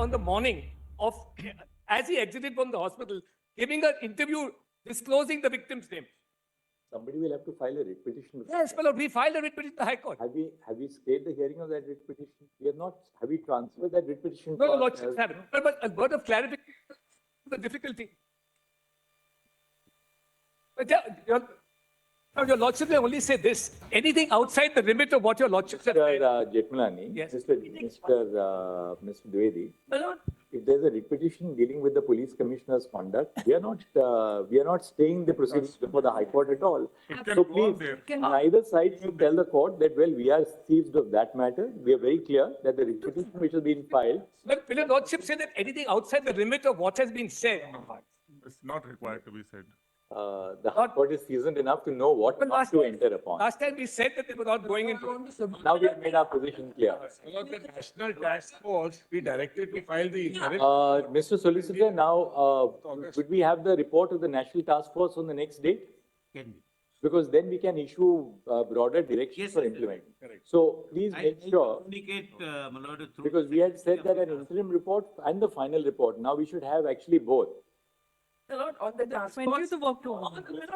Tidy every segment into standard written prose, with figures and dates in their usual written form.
on the morning of, as he exited from the hospital, giving an interview disclosing the victim's name. Somebody will have to file a writ petition. Yes, well, we filed a writ petition to the High Court. Have we stayed the hearing of that writ petition? We have not. Have we transferred that writ petition? No, Lordship, but a word of clarification, the difficulty. But your Lordship may only say this. Anything outside the limit of what your Lordship said. Mr. Jetmalani, Yes. Mr. Dwivedi, My Lord, if there's a writ petition dealing with the police commissioner's conduct, we are not staying the proceedings before the High Court at all. So please, neither side should tell the court that, well, we are seized of that matter. We are very clear that the writ petition which has been filed. but will your Lordship say that anything outside the limit of what has been said? It's not required to be said. The High Court is seasoned enough to know what not to enter upon. Last time we said that they were not going into. Now we have made our position clear. The National Task Force, we directed to file the interim. Mr. Solicitor, now, could we have the report of the National Task Force on the next date? Can be. Because then we can issue broader directions for implementing. Correct. So please I make sure, communicate, my lord, through. because we had said that an interim report and the final report, now we should have actually both. My Lord, on the task When do force. the work to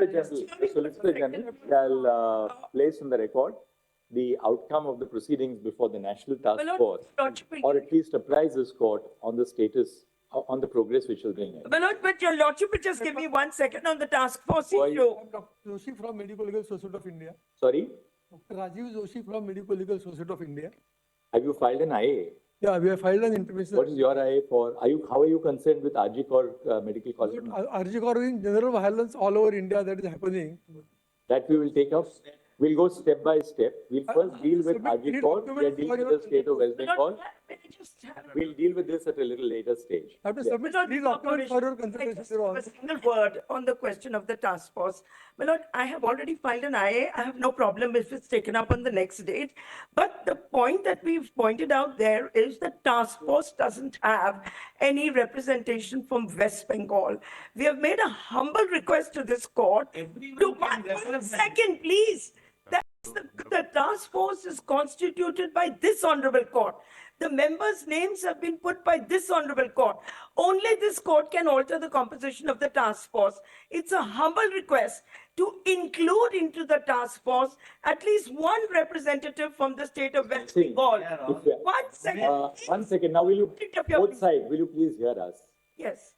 The Solicitor General shall place on the record the outcome of the proceedings before the National Task My Lord, Force, Lordship, or at least apprise this court on the status, on the progress which has been made. My Lord, but your Lordship will just give me 1 second on the task force Why- issue. Dr. Joshi from Medical Legal Society of India. Sorry, Dr. Rajiv Joshi from Medical Legal Society of India. have you filed an IA? Yeah, we have filed an intimation. What is your IA for? How are you concerned with RG Medical College? RG in general violence all over India that is happening. That we will take up. We'll go step by step. We'll first deal with submit RG any we are documents dealing for with your- the state of West My Bengal. Lord, may I just have We'll deal with this at a little later stage. I have to Yeah. submit My Lord, three with your documents for your permission, I just consideration. Your have a Honor. single word on the question of the task force. My Lord, I have already filed an IA. I have no problem if it's taken up on the next date. But the point that we've pointed out there is the task force doesn't have any representation from West Bengal. We have made a humble request to this court. Everyone can represent. One second, please. The task force is constituted by this honorable court. The members' names have been put by this honorable court. Only this court can alter the composition of the task force. It's a humble request to include into the task force at least one representative from the state of West See, Bengal. if we- 1 second. One second, now will you, Pick up your- both sides, will you please hear us? Yes,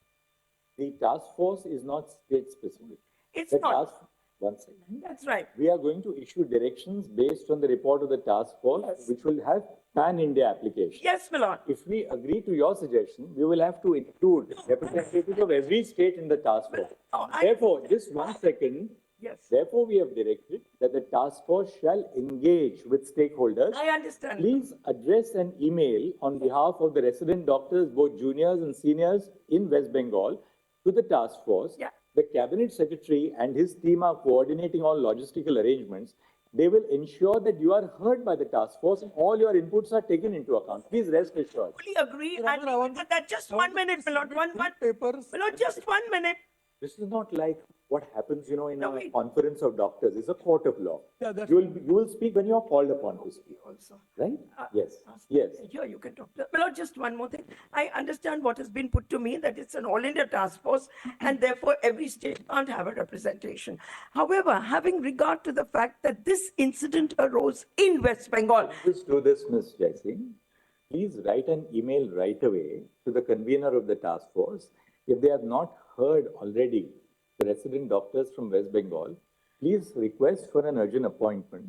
The task force is not state specific. it's The not. task, one second. That's right. We are going to issue directions based on the report of the task force, which will have pan-India application. Yes, my lord. If we agree to your suggestion, we will have to include representatives of every state in the task force. No, Therefore, just 1 second, Yes, therefore we have directed that the task force shall engage with stakeholders. I understand. Please address an email on behalf of the resident doctors, both juniors and seniors in West Bengal, to the task force. Yeah. The cabinet secretary and his team are coordinating all logistical arrangements. They will ensure that you are heard by the task force and all your inputs are taken into account. Please rest assured. Fully agree. Your Honor, I want- And that just 1 minute, my lord, one. Papers. My lord, just 1 minute. This is not like what happens, in No, a wait. conference of doctors. It's a court of law. Yeah, that's- You will speak when you are called upon to speak, Also. right? Uh, Yes, yes. Here you can talk. My lord, just one more thing. I understand what has been put to me, that it's an all-India task force and therefore every state can't have a representation. However, having regard to the fact that this incident arose in West Bengal, Please do this, Ms. Jaising. Please write an email right away to the convener of the task force. If they have not heard already the resident doctors from West Bengal, please request for an urgent appointment.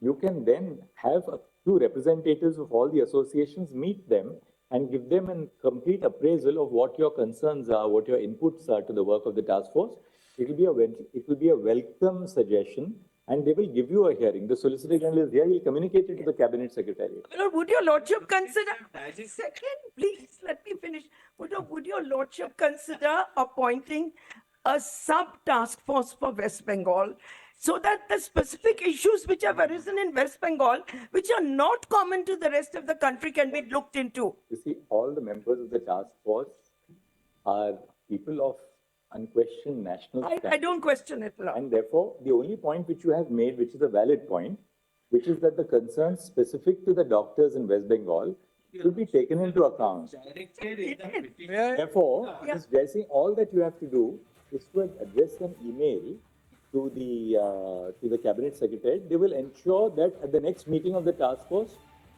You can then have a few representatives of all the associations, meet them and give them a complete appraisal of what your concerns are, what your inputs are to the work of the task force. It will be a welcome suggestion and they will give you a hearing. The Solicitor General is here, he'll communicate it to the Cabinet Secretariat. my lord, would your lordship consider, second, please, let me finish. Would your lordship consider appointing a sub-task force for West Bengal so that the specific issues which have arisen in West Bengal, which are not common to the rest of the country, can be looked into? You see, all the members of the task force are people of unquestioned national I standing. don't question it, Lord. And therefore, the only point which you have made, which is a valid point, which is that the concerns specific to the doctors in West Bengal should be taken into account. May I? Therefore, Ms. Jaising, all that you have to do is to address an email to the cabinet secretary. They will ensure that at the next meeting of the task force,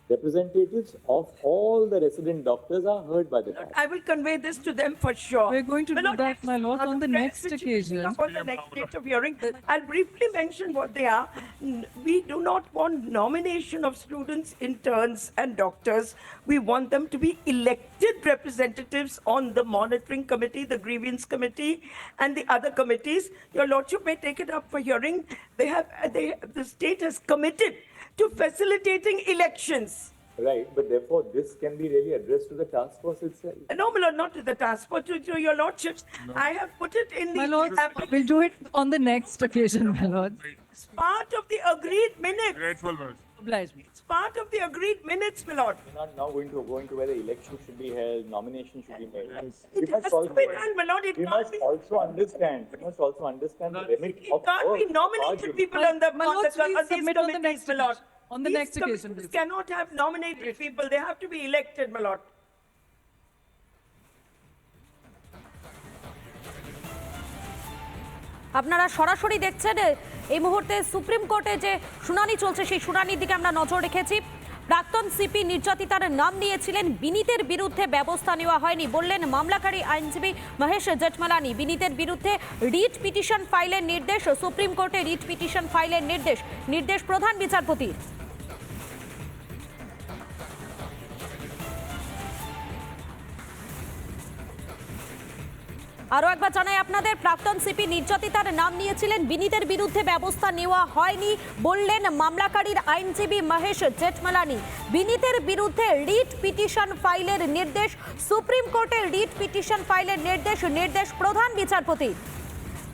representatives of all the resident doctors are heard by the task. I will convey this to them for sure. We're going to do Lord, that, my lord, on the next which is occasion. On the next date of hearing, I'll briefly mention what they are. We do not want nomination of students, interns and doctors. We want them to be elected representatives on the monitoring committee, the grievance committee and the other committees. Your lordship may take it up for hearing. The state has committed to facilitating elections. Right, but therefore this can be really addressed to the task force itself. No, my lord, not to the task force, to your lordships. I have put it in My the lord, we'll do it on the next occasion, my lord. It's part of the agreed minutes. Grateful minutes. Oblige me. It's part of the agreed minutes, my lord. We're not now going to where the election should be held, nomination should be made. It has to be done, my lord. It We can't must be, also understand the remit it of can't be work nominated argued. people on the, My on lords, the, please on these submit on the committees, next my lord. occasion. On the These next occasion, committees please. cannot have nominated people. They have to be elected, my lord. আপনারা সরাসরি দেখছেন এই মুহূর্তে supreme কোর্টে যে শুনানি চলছে সেই শুনানির দিকে আমরা নজর রেখেছি। প্রাক্তন সিপি নির্যাতিতার নাম নিয়েছিলেন, বিনীতের বিরুদ্ধে ব্যবস্থা নেওয়া হয়নি বললেন মামলাকারী আইনজীবী মহেশ জেঠমালানি। বিনীতের বিরুদ্ধে রিট পিটিশন ফাইলের নির্দেশ, সুপ্রিম কোর্টে রিট পিটিশন ফাইলের নির্দেশ প্রধান বিচারপতির। আরো একবার জানাই আপনাদের, প্রাক্তন সিপি নির্যাতিতার নাম নিয়েছিলেন, বিনীতের বিরুদ্ধে ব্যবস্থা নেওয়া হয়নি বললেন মামলাকারীর আইনজীবী মহেশ জেঠমালানি। বিনীতের বিরুদ্ধে রিট পিটিশন ফাইলের নির্দেশ, সুপ্রিম কোর্টে রিট পিটিশন ফাইলের নির্দেশ প্রধান বিচারপতি।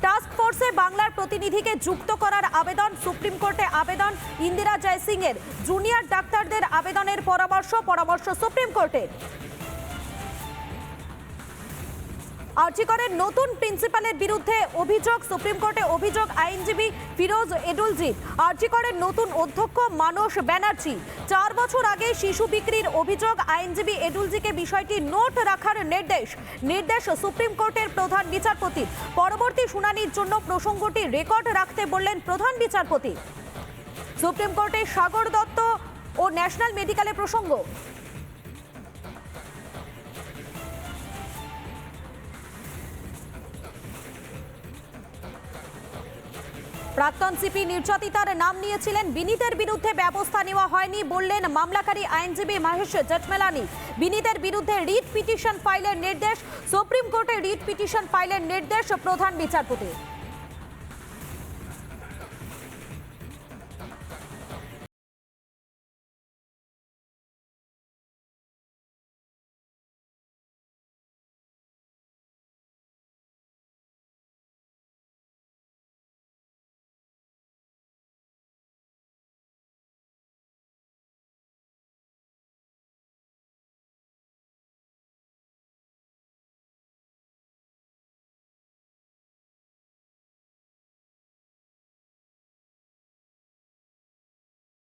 টাস্ক ফোর্সে বাংলার প্রতিনিধিকে যুক্ত করার আবেদন, সুপ্রিম কোর্টে আবেদন ইন্দিরা জয়সিং এর। জুনিয়র ডাক্তারদের আবেদনের পরামর্শ সুপ্রিম কোর্টের। আর্জিকরের নতুন প্রিন্সিপালের বিরুদ্ধে অভিযোগ, সুপ্রিম কোর্টে অভিযোগ আইনজীবী ফিরোজ এডুলজির। আর্জিকরের নতুন অধ্যক্ষ মানস ব্যানার্জি। 4 বছর আগে শিশু বিক্রির অভিযোগ, আইনজীবী এডুলজিকে বিষয়টি নোট রাখার নির্দেশ সুপ্রিম কোর্টের প্রধান বিচারপতি। পরবর্তী শুনানির জন্য প্রসঙ্গটি রেকর্ড রাখতে বললেন প্রধান বিচারপতি। সুপ্রিম কোর্টে সাগর দত্ত ও ন্যাশনাল মেডিকেলের প্রসঙ্গ। প্রাক্তন সিপি নির্যাতিতার নাম নিয়েছিলেন, বিনীতের বিরুদ্ধে ব্যবস্থা নেওয়া হয়নি বললেন মামলাকারী আইনজীবী মহেশ জেঠমালানি। বিনীতের বিরুদ্ধে রিট পিটিশন ফাইলের নির্দেশ, সুপ্রিম কোর্টে রিট পিটিশন ফাইলের নির্দেশ প্রধান বিচারপতি।